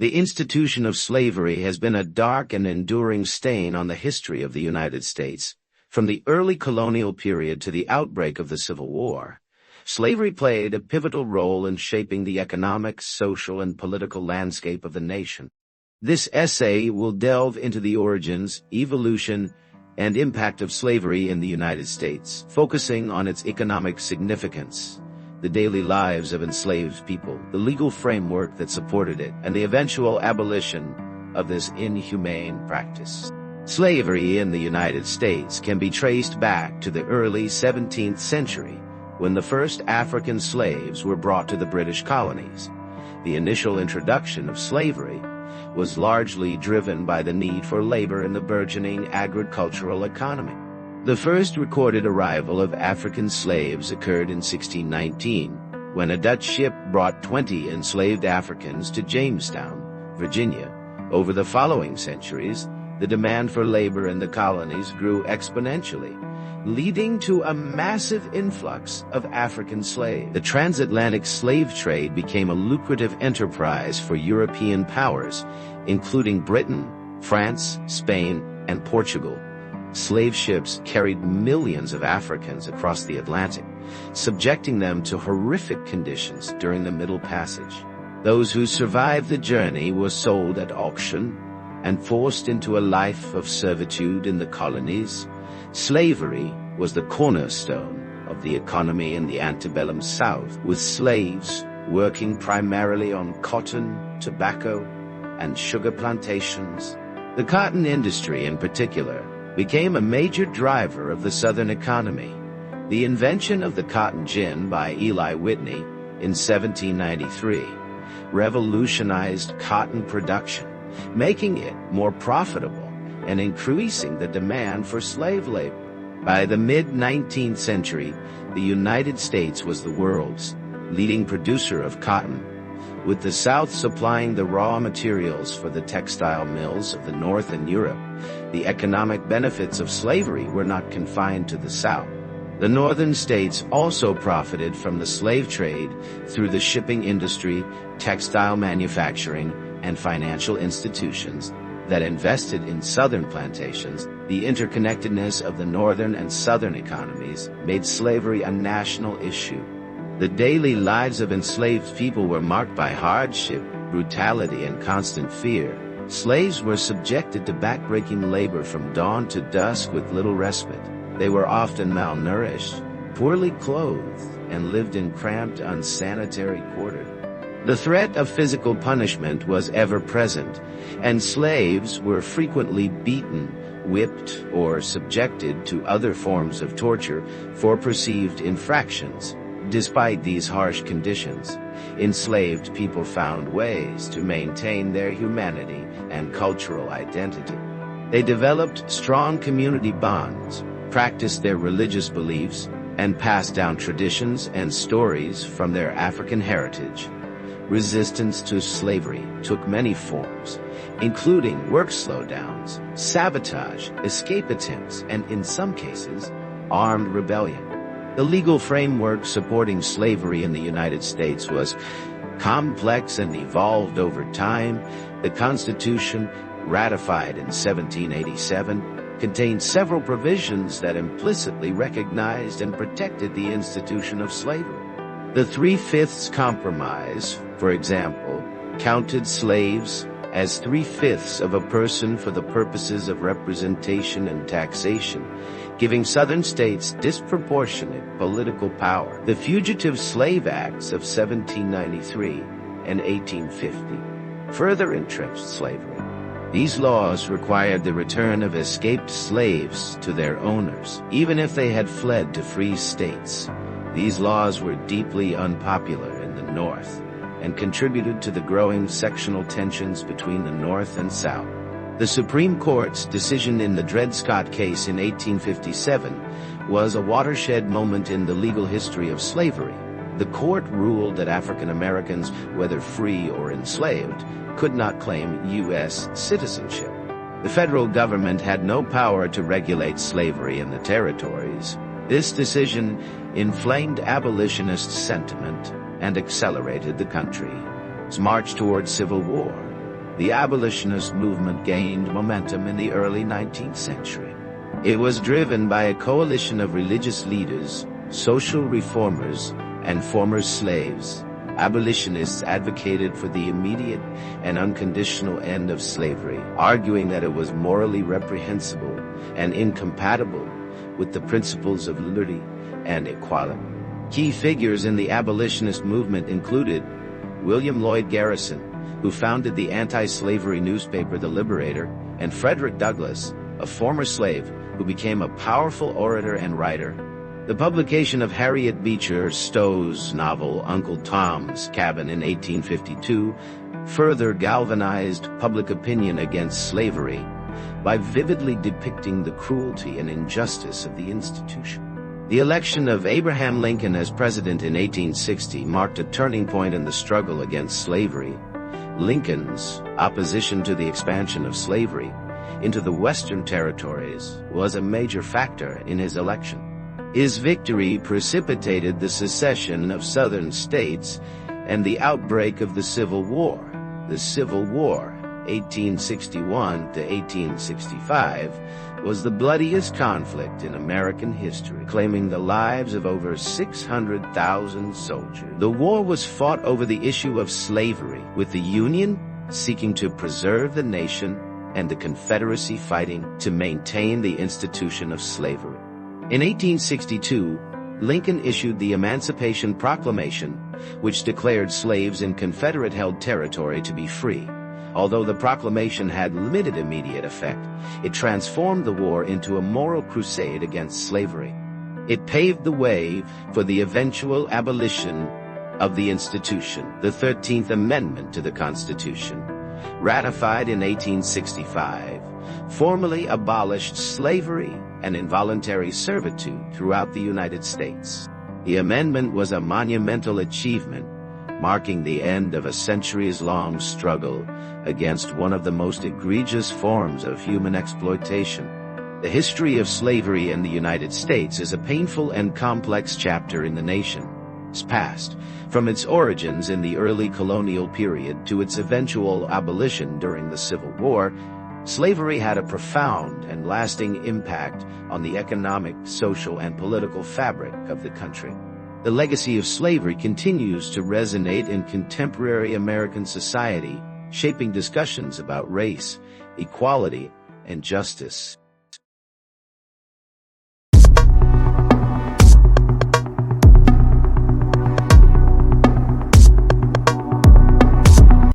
The institution of slavery has been a dark and enduring stain on the history of the United States. From the early colonial period to the outbreak of the Civil War, slavery played a pivotal role in shaping the economic, social, and political landscape of the nation. This essay will delve into the origins, evolution, and impact of slavery in the United States, focusing on its economic significance, the daily lives of enslaved people, the legal framework that supported it, and the eventual abolition of this inhumane practice. Slavery in the United States can be traced back to the early 17th century, when the first African slaves were brought to the British colonies. The initial introduction of slavery was largely driven by the need for labor in the burgeoning agricultural economy. The first recorded arrival of African slaves occurred in 1619, when a Dutch ship brought 20 enslaved Africans to Jamestown, Virginia. Over the following centuries, the demand for labor in the colonies grew exponentially, leading to a massive influx of African slaves. The transatlantic slave trade became a lucrative enterprise for European powers, including Britain, France, Spain, and Portugal. Slave ships carried millions of Africans across the Atlantic, subjecting them to horrific conditions during the Middle Passage. Those who survived the journey were sold at auction and forced into a life of servitude in the colonies. Slavery was the cornerstone of the economy in the antebellum South, with slaves working primarily on cotton, tobacco, and sugar plantations. The cotton industry in particular became a major driver of the Southern economy. The invention of the cotton gin by Eli Whitney in 1793 revolutionized cotton production, making it more profitable and increasing the demand for slave labor. By the mid-19th century, the United States was the world's leading producer of cotton, with the South supplying the raw materials for the textile mills of the North and Europe. The economic benefits of slavery were not confined to the South. The northern states also profited from the slave trade through the shipping industry, textile manufacturing, and financial institutions that invested in southern plantations. The interconnectedness of the northern and southern economies made slavery a national issue. The daily lives of enslaved people were marked by hardship, brutality, and constant fear. Slaves were subjected to backbreaking labor from dawn to dusk with little respite. They were often malnourished, poorly clothed, and lived in cramped, unsanitary quarters. The threat of physical punishment was ever present, and slaves were frequently beaten, whipped, or subjected to other forms of torture for perceived infractions. Despite these harsh conditions, enslaved people found ways to maintain their humanity and cultural identity. They developed strong community bonds, practiced their religious beliefs, and passed down traditions and stories from their African heritage. Resistance to slavery took many forms, including work slowdowns, sabotage, escape attempts, and in some cases, armed rebellion. The legal framework supporting slavery in the United States was complex and evolved over time. The Constitution, ratified in 1787, contained several provisions that implicitly recognized and protected the institution of slavery. The Three-Fifths Compromise, for example, counted slaves as 3/5 of a person for the purposes of representation and taxation, giving Southern states disproportionate political power. The Fugitive Slave Acts of 1793 and 1850 further entrenched slavery. These laws required the return of escaped slaves to their owners, even if they had fled to free states. These laws were deeply unpopular in the North and contributed to the growing sectional tensions between the North and South. The Supreme Court's decision in the Dred Scott case in 1857 was a watershed moment in the legal history of slavery. The court ruled that African Americans, whether free or enslaved, could not claim U.S. citizenship. The federal government had no power to regulate slavery in the territories. This decision inflamed abolitionist sentiment and accelerated the country's march toward civil war. The abolitionist movement gained momentum in the early 19th century. It was driven by a coalition of religious leaders, social reformers, and former slaves. Abolitionists advocated for the immediate and unconditional end of slavery, arguing that it was morally reprehensible and incompatible with the principles of liberty and equality. Key figures in the abolitionist movement included William Lloyd Garrison, who founded the anti-slavery newspaper The Liberator, and Frederick Douglass, a former slave who became a powerful orator and writer. The publication of Harriet Beecher Stowe's novel Uncle Tom's Cabin in 1852 further galvanized public opinion against slavery by vividly depicting the cruelty and injustice of the institution. The election of Abraham Lincoln as president in 1860 marked a turning point in the struggle against slavery. Lincoln's opposition to the expansion of slavery into the Western territories was a major factor in his election. His victory precipitated the secession of Southern states and the outbreak of the Civil War. The Civil War, 1861 to 1865, was the bloodiest conflict in American history, claiming the lives of over 600,000 soldiers. The war was fought over the issue of slavery, with the Union seeking to preserve the nation and the Confederacy fighting to maintain the institution of slavery. In 1862, Lincoln issued the Emancipation Proclamation, which declared slaves in Confederate-held territory to be free. Although the proclamation had limited immediate effect, it transformed the war into a moral crusade against slavery. It paved the way for the eventual abolition of the institution. The 13th Amendment to the Constitution, ratified in 1865, formally abolished slavery and involuntary servitude throughout the United States. The amendment was a monumental achievement, marking the end of a centuries-long struggle against one of the most egregious forms of human exploitation. The history of slavery in the United States is a painful and complex chapter in the nation's past, from its origins in the early colonial period to its eventual abolition during the Civil War. Slavery had a profound and lasting impact on the economic, social, and political fabric of the country. The legacy of slavery continues to resonate in contemporary American society, shaping discussions about race, equality, and justice.